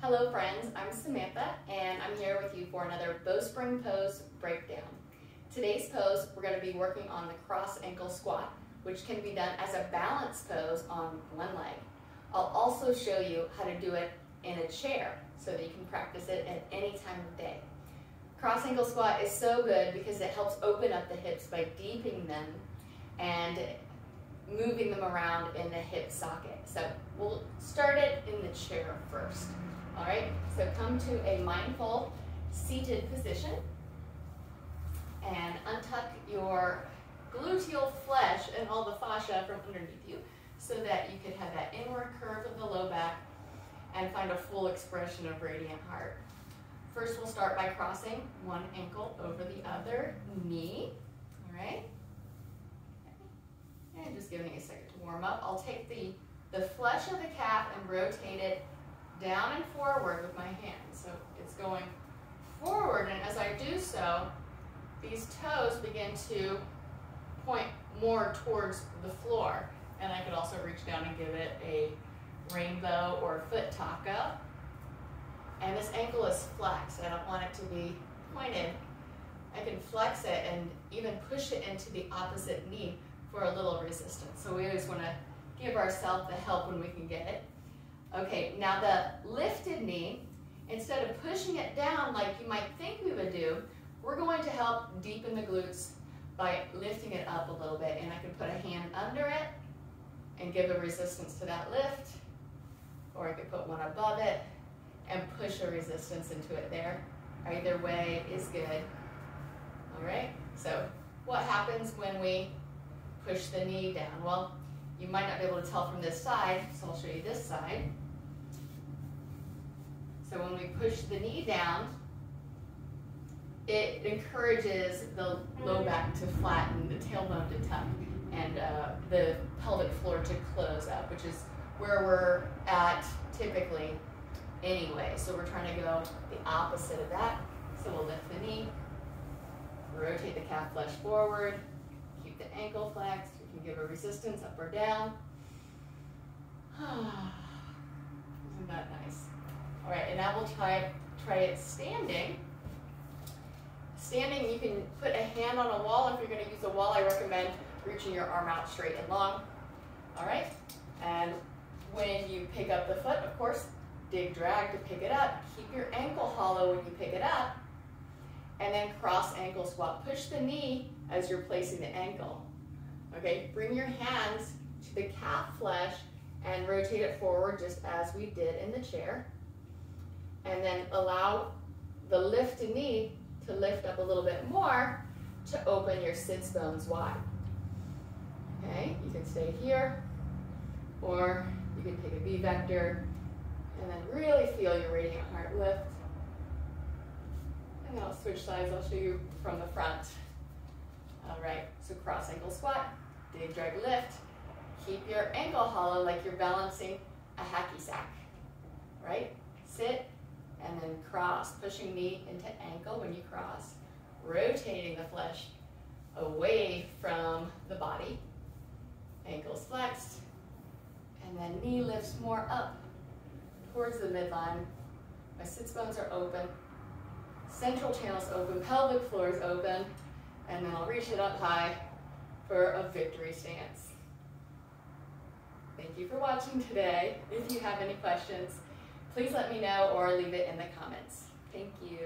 Hello friends, I'm Samantha and I'm here with you for another Bowspring pose breakdown. Today's pose we're going to be working on the cross ankle squat, which can be done as a balance pose on one leg. I'll also show you how to do it in a chair so that you can practice it at any time of day. Cross ankle squat is so good because it helps open up the hips by deepening them and moving them around in the hip socket. So we'll start it in the chair first. All right, so come to a mindful seated position and untuck your gluteal flesh and all the fascia from underneath you so that you could have that inward curve of the low back and find a full expression of radiant heart. First, we'll start by crossing one ankle over the other knee, all right? And just giving a second to warm up. I'll take the flesh of the calf and rotate it down and forward with my hand. So it's going forward, and as I do so, these toes begin to point more towards the floor. And I could also reach down and give it a rainbow or foot taco. And this ankle is flexed. I don't want it to be pointed. I can flex it and even push it into the opposite knee for a little resistance. So we always want to give ourselves the help when we can get it. Okay, now the lifted knee, instead of pushing it down like you might think we would do, we're going to help deepen the glutes by lifting it up a little bit. And I can put a hand under it and give a resistance to that lift, or I could put one above it and push a resistance into it there. Either way is good. All right, so what happens when we push the knee down? Well, you might not be able to tell from this side, so I'll show you this side. So when we push the knee down, it encourages the low back to flatten, the tailbone to tuck, and the pelvic floor to close up, which is where we're at typically anyway. So we're trying to go the opposite of that. So we'll lift the knee, rotate the calf flesh forward, keep the ankle flexed. We can give a resistance up or down. Isn't that nice? All right, and now we'll try it standing. Standing, you can put a hand on a wall. If you're going to use a wall, I recommend reaching your arm out straight and long. All right, and when you pick up the foot, of course, dig, drag to pick it up. Keep your ankle hollow when you pick it up, and then cross ankle squat. Push the knee as you're placing the ankle. Okay, bring your hands to the calf flesh and rotate it forward just as we did in the chair. And then allow the lifted knee to lift up a little bit more to open your sits bones wide. Okay, you can stay here, or you can take a V vector and then really feel your radiant heart lift. And then I'll switch sides. I'll show you from the front. All right, so cross ankle squat, dig, drag, lift. Keep your ankle hollow like you're balancing a hacky sack, right? Sit and then cross, pushing knee into ankle when you cross, rotating the flesh away from the body. Ankles flexed, and then knee lifts more up towards the midline. My sits bones are open, central channel's open, pelvic floor is open, and then I'll reach it up high for a victory stance. Thank you for watching today. If you have any questions, please let me know or leave it in the comments. Thank you.